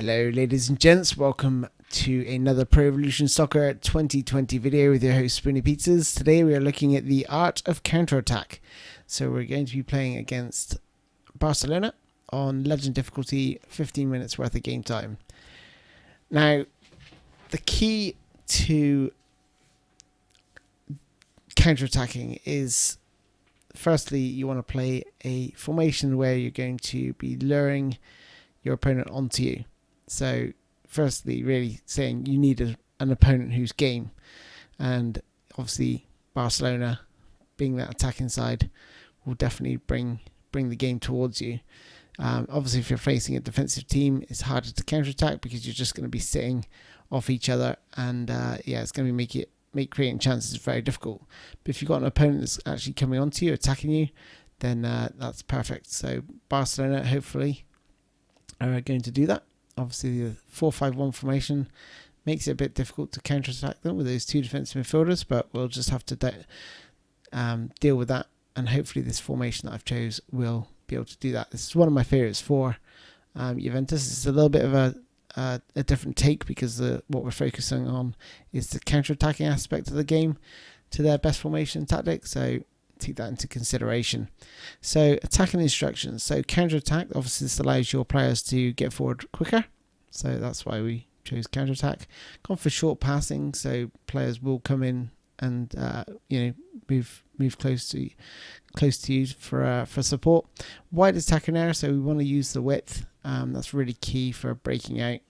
Hello ladies and gents, welcome to another Pro Evolution Soccer 2020 video with your host SpoonyPizzas. Today we are looking at the art of counter-attack. So we're going to be playing against Barcelona on Legend difficulty, 15 minutes worth of game time. Now, the key to counter-attacking is, firstly, you want to play a formation where you're going to be luring your opponent onto you. So firstly, really saying you need an opponent who's game, and obviously Barcelona, being that attacking side, will definitely bring the game towards you. Obviously, if you're facing a defensive team, it's harder to counter-attack because you're just going to be sitting off each other, and it's going to make creating chances very difficult. But if you've got an opponent that's actually coming onto you, attacking you, then that's perfect. So Barcelona, hopefully, are going to do that. Obviously, the 4-5-1 formation makes it a bit difficult to counter-attack them with those two defensive midfielders, but we'll just have to deal with that, and hopefully this formation that I've chose will be able to do that. This is one of my favourites for Juventus. It's a little bit of a different take because what we're focusing on is the counter-attacking aspect of the game to their best formation tactic, so take that into consideration. So attacking instructions. So counter-attack, obviously this allows your players to get forward quicker, so that's why we chose counter-attack. Gone for short passing, so players will come in and move close to you for support. Wide attacking area, so we want to use the width. That's really key for breaking out.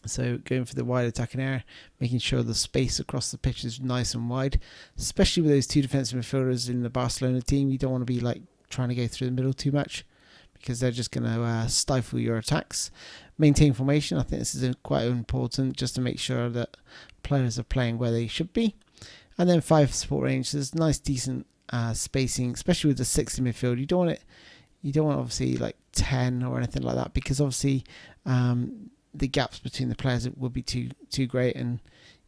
So going for the wide attacking area, making sure the space across the pitch is nice and wide, especially with those two defensive midfielders in the Barcelona team. You don't want to be like trying to go through the middle too much because they're just going to stifle your attacks. Maintain formation. I think this is quite important just to make sure that players are playing where they should be. And then 5 support range. There's nice decent spacing, especially with the 6 in midfield. You don't want obviously like 10 or anything like that, because obviously the gaps between the players will be too great, and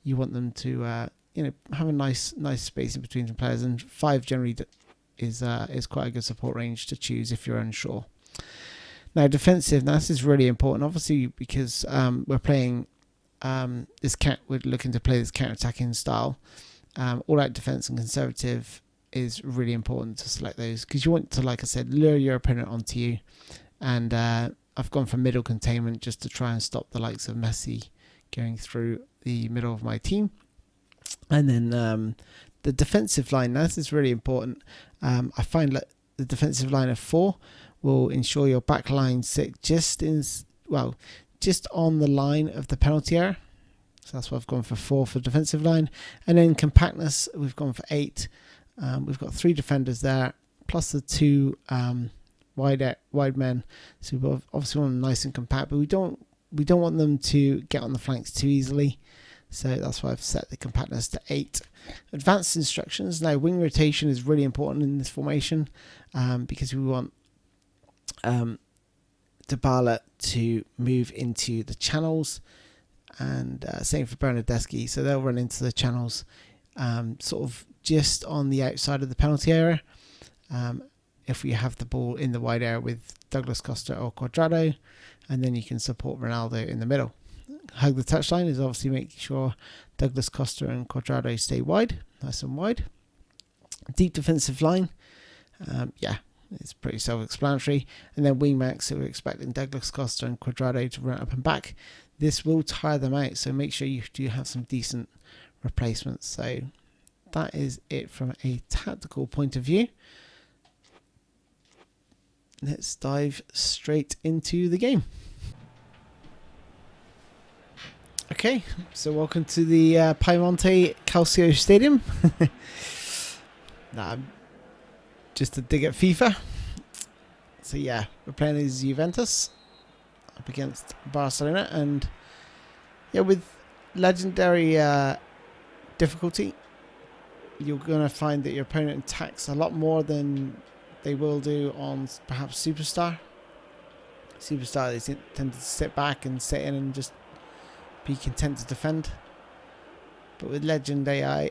you want them to have a nice space in between the players. And 5 generally is quite a good support range to choose if you're unsure. Now defensive. Now this is really important, obviously, because we're playing we're looking to play this counter-attacking style. All-out defense and conservative is really important to select those, because you want to, like I said, lure your opponent onto you. And I've gone for middle containment just to try and stop the likes of Messi going through the middle of my team. And then the defensive line. Now this is really important. I find that the defensive line of 4 will ensure your back line sit just on the line of the penalty area. So that's why I've gone for 4 for defensive line. And then compactness, we've gone for 8. We've got 3 defenders there, plus the 2 wide men. So we obviously want them nice and compact, but we don't want them to get on the flanks too easily. So that's why I've set the compactness to 8. Advanced instructions. Now wing rotation is really important in this formation, because we want Dybala to move into the channels, and same for Bernardeschi. So they'll run into the channels sort of just on the outside of the penalty area. If we have the ball in the wide area with Douglas Costa or Cuadrado, and then you can support Ronaldo in the middle. Hug the touchline is obviously making sure Douglas Costa and Cuadrado stay wide, nice and wide. Deep defensive line, it's pretty self-explanatory. And then wing backs, so we're expecting Douglas Costa and Cuadrado to run up and back. This will tire them out, so make sure you do have some decent replacements. So that is it from a tactical point of view. Let's dive straight into the game. Okay, so welcome to the Piemonte Calcio Stadium. Just to dig at FIFA. So yeah, we're playing as Juventus up against Barcelona, and with legendary difficulty, you're going to find that your opponent attacks a lot more than they will do on perhaps Superstar. Superstar, they tend to sit back and sit in and just be content to defend. But with Legend AI,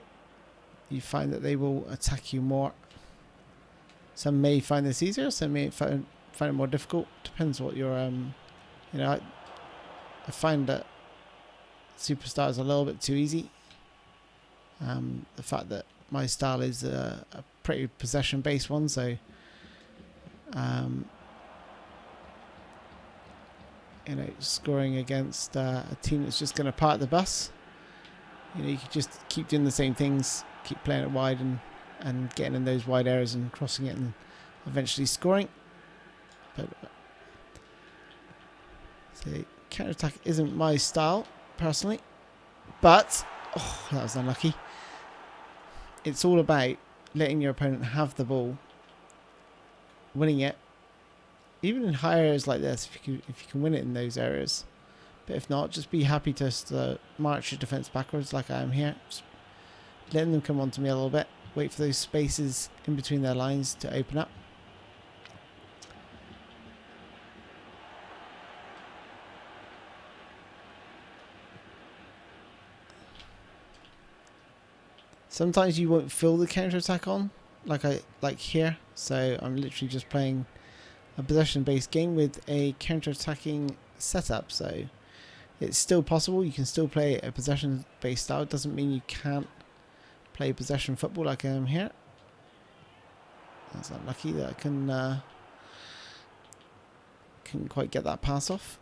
you find that they will attack you more. Some may find this easier, some may find it more difficult. Depends what your I find that Superstar is a little bit too easy. The fact that my style is a pretty possession-based one, so you know, scoring against a team that's just going to park the bus. You know, you can just keep doing the same things, keep playing it wide and getting in those wide areas and crossing it and eventually scoring. But so counter-attack isn't my style personally, but oh, that was unlucky. It's all about letting your opponent have the ball, winning it, even in high areas like this. If you can win it in those areas, but if not, just be happy to march your defense backwards like I am here. Just letting them come onto me a little bit. Wait for those spaces in between their lines to open up. Sometimes you won't feel the counter-attack on, like here. So I'm literally just playing a possession-based game with a counter-attacking setup. So it's still possible. You can still play a possession-based style. It doesn't mean you can't play possession football like I am here. That's unlucky that I couldn't quite get that pass off.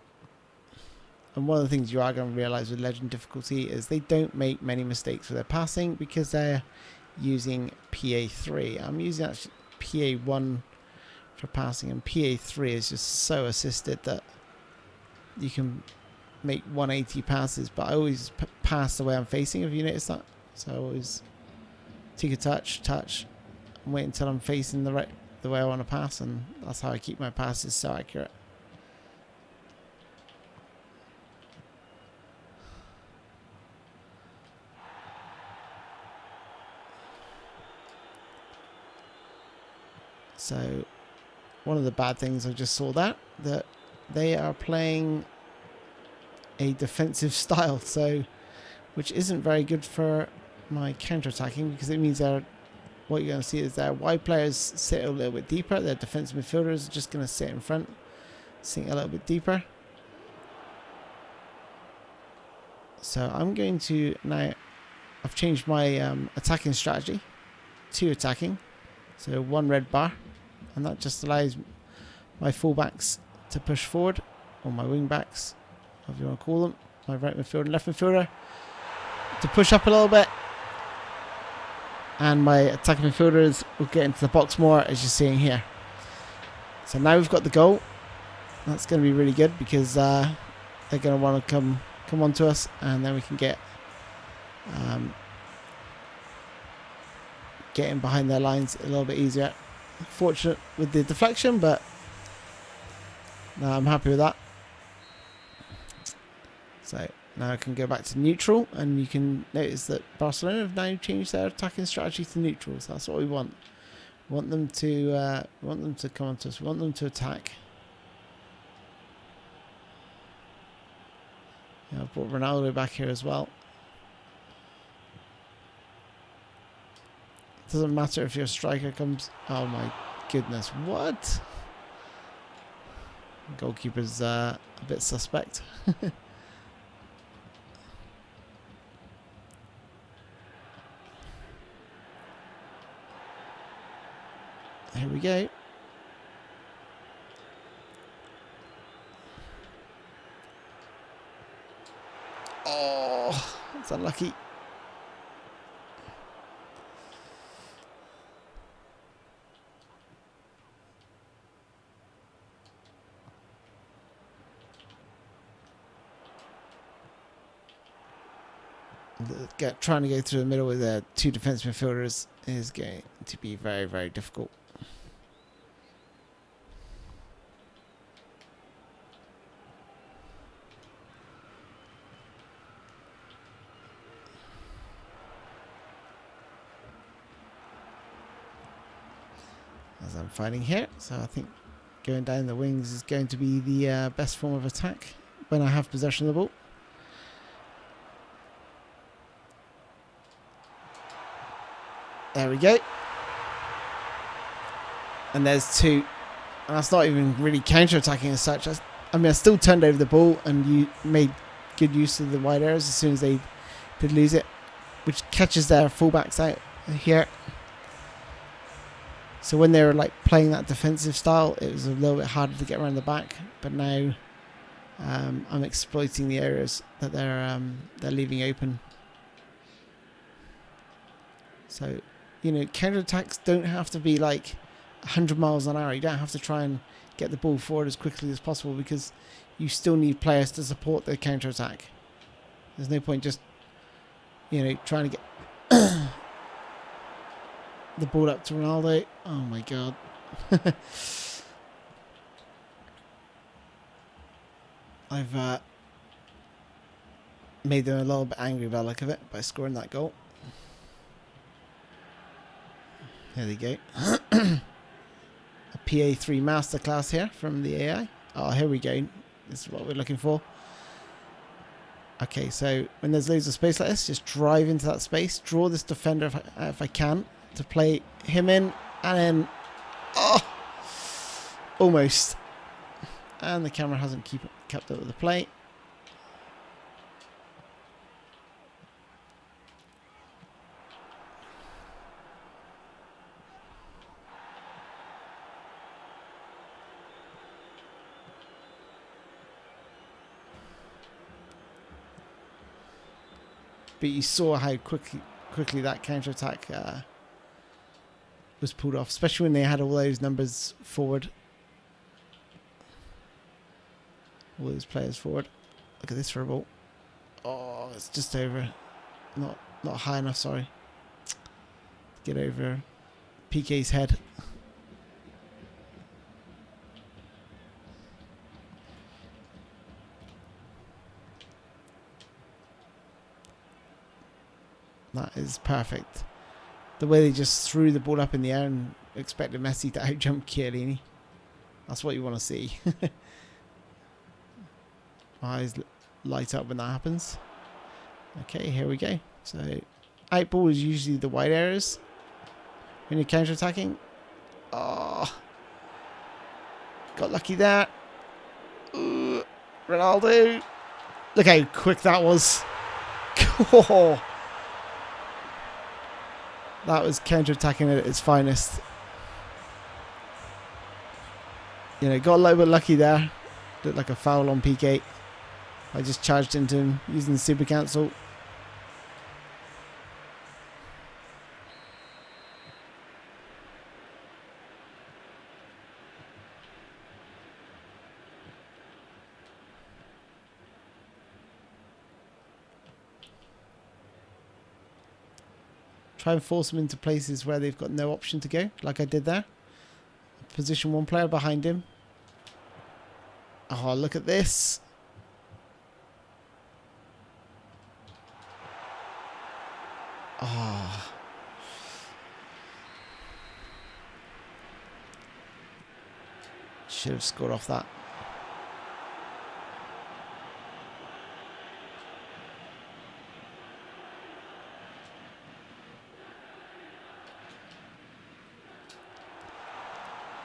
And one of the things you are going to realise with Legend difficulty is they don't make many mistakes with their passing because they're using PA3. I'm using actually PA1 for passing, and PA3 is just so assisted that you can make 180 passes, but I always pass the way I'm facing. Have you noticed that? So I always take a touch, and wait until I'm facing the way I want to pass, and that's how I keep my passes so accurate. So one of the bad things I just saw that they are playing a defensive style, so which isn't very good for my counter-attacking, because it means what you're going to see is their wide players sit a little bit deeper. Their defensive midfielders are just going to sit in front, sink a little bit deeper. So I'm going to now. I've changed my attacking strategy to attacking. So one red bar, and that just allows my fullbacks to push forward, or my wing backs, whatever you want to call them, my right midfielder and left midfielder, to push up a little bit, and my attacking midfielders will get into the box more, as you're seeing here. So now we've got the goal. That's going to be really good, because they're going to want to come onto us, and then we can get in behind their lines a little bit easier. Fortunate with the deflection, but no, I'm happy with that. So now I can go back to neutral, and you can notice that Barcelona have now changed their attacking strategy to neutral. So that's what we want. We want them to come onto us. We want them to attack. Yeah, I've brought Ronaldo back here as well. Doesn't matter if your striker comes. Oh my goodness, what? Goalkeeper's a bit suspect. Here we go. Oh, that's unlucky. Trying to go through the middle with their two defense midfielders is going to be very, very difficult. As I'm fighting here, so I think going down the wings is going to be the best form of attack when I have possession of the ball. There we go. And there's two. And that's not even really counter-attacking as such. I mean, I still turned over the ball and you made good use of the wide areas as soon as they did lose it, which catches their fullbacks out here. So when they were like playing that defensive style, it was a little bit harder to get around the back. But now I'm exploiting the areas that they're leaving open. So, you know, counterattacks don't have to be like 100 miles an hour. You don't have to try and get the ball forward as quickly as possible because you still need players to support the counterattack. There's no point just, you know, trying to get the ball up to Ronaldo. Oh my god. I've made them a little bit angry by the look of it by scoring that goal. There they go. A PA3 masterclass here from the AI. Oh, here we go. This is what we're looking for. Okay, so when there's loads of space like this, just drive into that space. Draw this defender if I can to play him in. And then... Oh! Almost. And the camera hasn't kept up with the play. But you saw how quickly that counter-attack was pulled off, especially when they had all those numbers forward. All those players forward. Look at this for a ball. Oh, it's just over. Not high enough, sorry. Get over PK's head. That is perfect. The way they just threw the ball up in the air and expected Messi to outjump Chiellini. That's what you want to see. My eyes light up when that happens. Okay, here we go. So, out ball is usually the wide areas when you're counter-attacking. Oh, got lucky there. Ooh, Ronaldo. Look how quick that was. Oh. That was counter-attacking at its finest. You know, got a little bit lucky there. Looked like a foul on PK. I just charged into him using the super cancel. Try and force them into places where they've got no option to go, like I did there. Position one player behind him. Oh, look at this. Oh. Should have scored off that.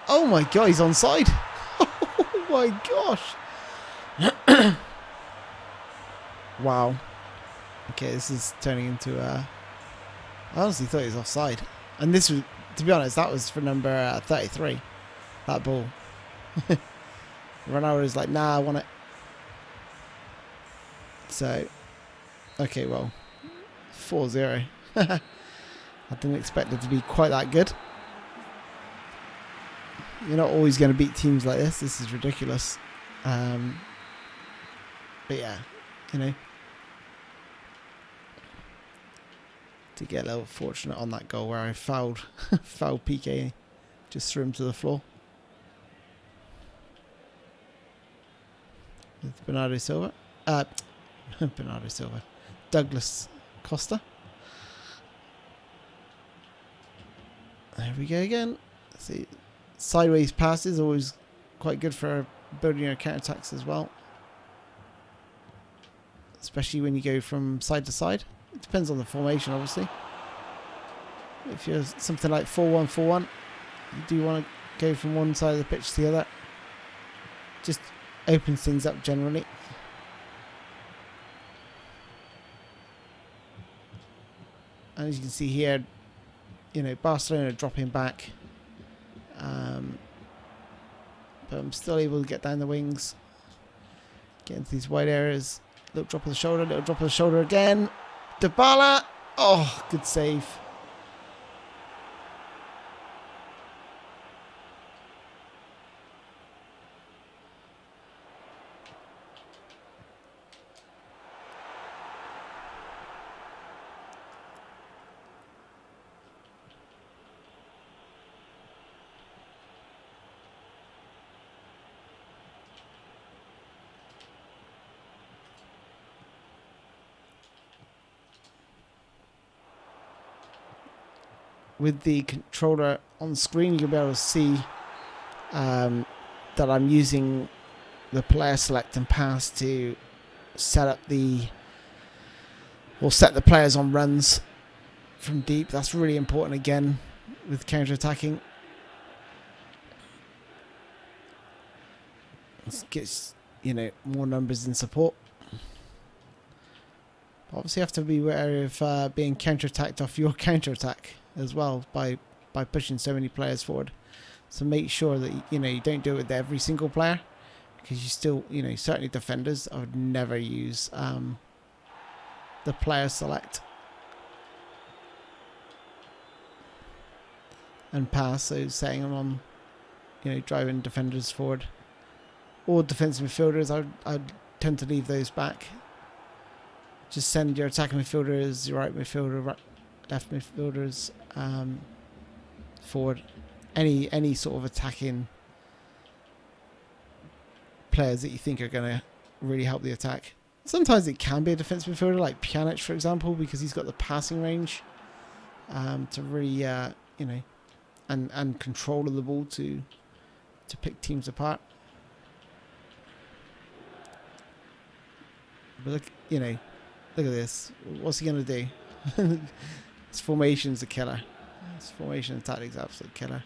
Oh my god, he's onside. Oh my gosh. Wow. Okay, this is turning into I honestly thought he was offside. And this was, to be honest, that was for number 33. That ball. Ronaldo was like, nah, I want it. So, okay, well, 4-0. I didn't expect it to be quite that good. You're not always going to beat teams like this. This is ridiculous. But yeah, you know. To get a little fortunate on that goal where I fouled PK. Just threw him to the floor. With Bernardo Silva. Bernardo Silva. Douglas Costa. There we go again. Let's see. Sideways passes always quite good for building your counter-attacks as well. Especially when you go from side to side. It depends on the formation, obviously. If you're something like 4-1-4-1, you do want to go from one side of the pitch to the other. Just opens things up generally. And as you can see here, you know, Barcelona dropping back. But I'm still able to get down the wings. Get into these wide areas. Little drop of the shoulder, little drop of the shoulder again. Dybala! Oh, good save. With the controller on screen, you'll be able to see that I'm using the player select and pass to set up set the players on runs from deep. That's really important again with counter-attacking. It gets, you know, more numbers in support. Obviously, you have to be wary of being counter-attacked off your counter-attack as well by pushing so many players forward. So make sure that you know you don't do it with every single player, because you still, you know, certainly defenders, I would never use the player select and pass. So setting them on, you know, driving defenders forward, or defensive midfielders, I'd tend to leave those back. Just send your attacking midfielders, your right midfielder, left midfielders forward. Any sort of attacking players that you think are going to really help the attack. Sometimes it can be a defensive midfielder like Pjanic, for example, because he's got the passing range to really, you know, and control of the ball to pick teams apart. But look, you know, look at this. What's he going to do? His formation's a killer. His formation and tactics absolute killer.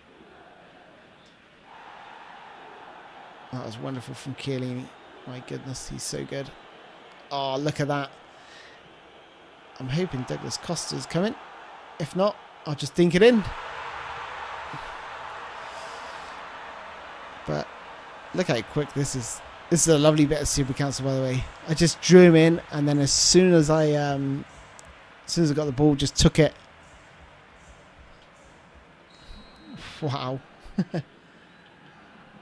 That was wonderful from Chiellini. My goodness, he's so good. Oh, look at that. I'm hoping Douglas Costa's coming. If not, I'll just dink it in. But look how quick this is. This is a lovely bit of Super Council, by the way. I just drew him in, and then as soon as I got the ball, just took it. Wow.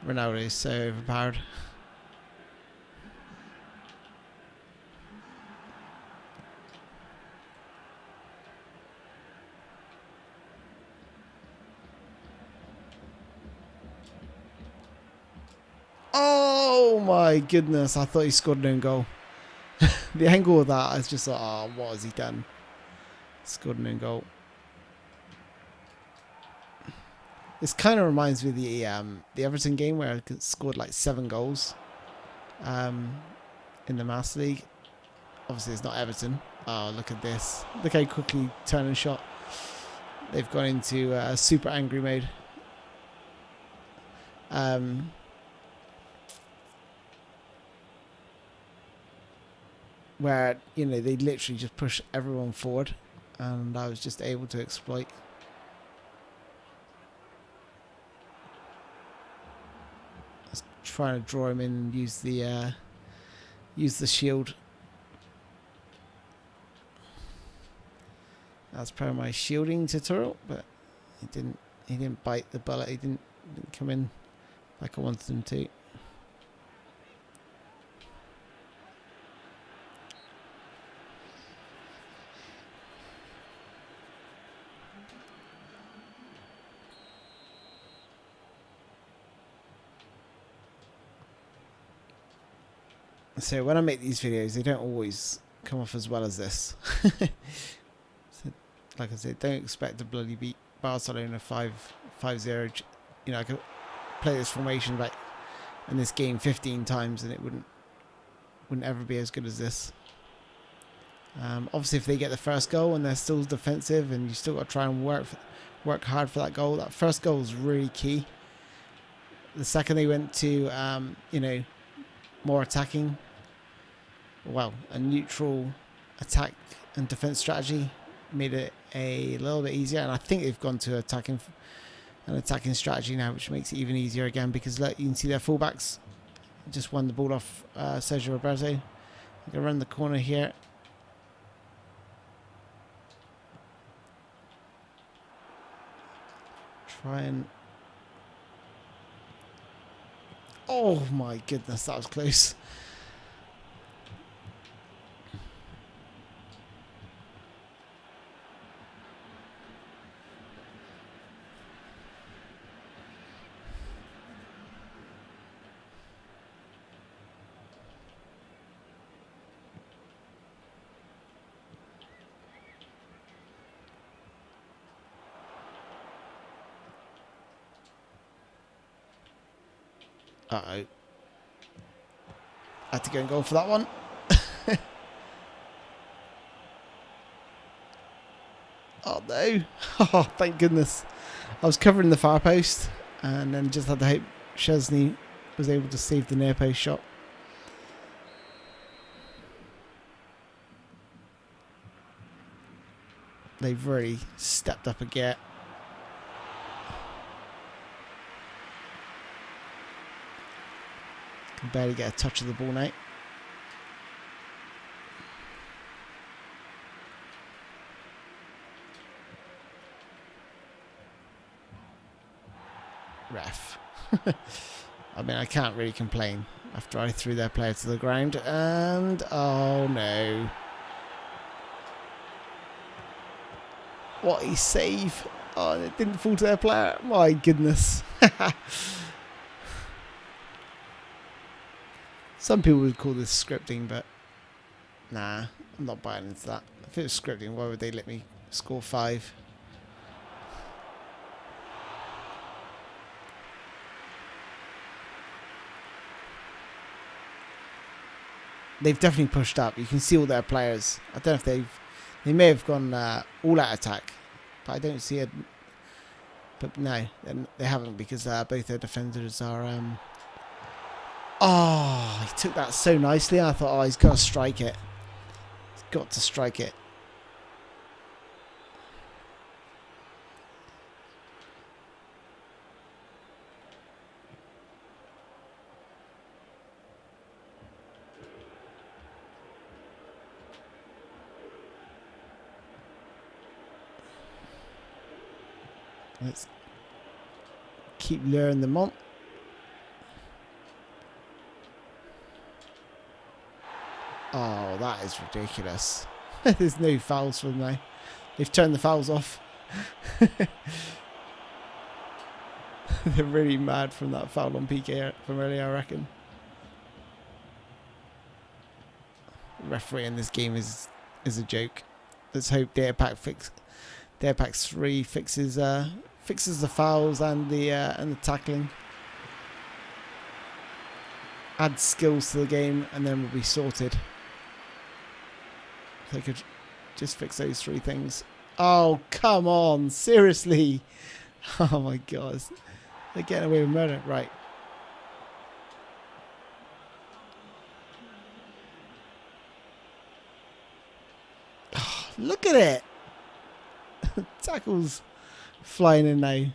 Ronaldo is so overpowered. Oh my goodness, I thought he scored an own goal. The angle of that, I was just like, oh, what has he done? Scored an own goal. This kind of reminds me of the Everton game where I scored like 7 goals in the Master League. Obviously, it's not Everton. Oh, look at this. Look how quickly turn and shot. They've gone into super angry mode. Where, you know, they literally just push everyone forward, and I was just able to exploit. I was trying to draw him in and use the shield. That's part of my shielding tutorial, but he didn't bite the bullet. He didn't come in like I wanted him to. So when I make these videos, they don't always come off as well as this. So, like I said, don't expect to bloody beat Barcelona 5-0. You know, I could play this formation back in this game 15 times and it wouldn't ever be as good as this. Obviously, if they get the first goal and they're still defensive and you still got to try and work hard for that goal, that first goal is really key. The second they went to, you know, more attacking. Well, a neutral attack and defense strategy made it a little bit easier, and I think they've gone to an attacking strategy now, which makes it even easier again, because look, you can see their fullbacks just won the ball off Sergio Roberto. I'm going to run the corner here. Try and... Oh my goodness, that was close. Uh-oh. Had to go and go for that one. Oh no. Oh, thank goodness. I was covering the far post and then just had to hope Szczesny was able to save the near post shot. They've really stepped up a gear. Can barely get a touch of the ball now. Ref. I mean, I can't really complain after I threw their player to the ground. And, oh no. What a save. Oh, and it didn't fall to their player. My goodness. Some people would call this scripting, but nah, I'm not buying into that. If it was scripting, why would they let me score 5? They've definitely pushed up. You can see all their players. I don't know if they may have gone all out attack, but I don't see it. But no, they haven't, because both their defenders are. Oh, he took that so nicely. I thought, oh, he's got to strike it. He's got to strike it. Let's keep luring them on. Oh, that is ridiculous. There's no fouls for them now. They've turned the fouls off. They're really mad from that foul on PK from earlier, I reckon. The referee in this game is a joke. Let's hope Datapack 3 fixes the fouls and the tackling. Add skills to the game, and then we'll be sorted. If they could just fix those 3 things. Oh, come on. Seriously. Oh, my God. They're getting away with murder. Right. Oh, look at it. Tackles flying in now.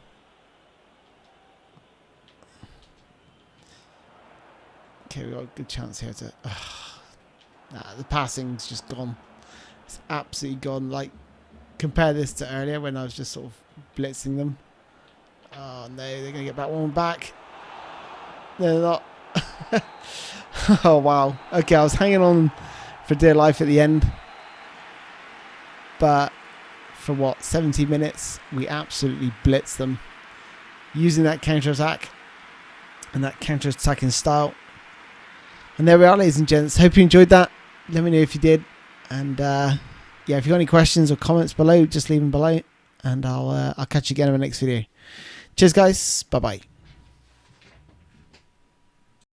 Okay, we've got a good chance here to... Nah, the passing's just gone. It's absolutely gone. Like, compare this to earlier when I was just sort of blitzing them. Oh, no, they're going to get that one back. No, they're not. Oh, wow. Okay, I was hanging on for dear life at the end. But for what, 70 minutes, we absolutely blitzed them. Using that counter-attack and that counter-attacking style. And there we are, ladies and gents. Hope you enjoyed that. Let me know if you did. And yeah, if you've got any questions or comments below, just leave them below. And I'll catch you again in the next video. Cheers, guys. Bye-bye.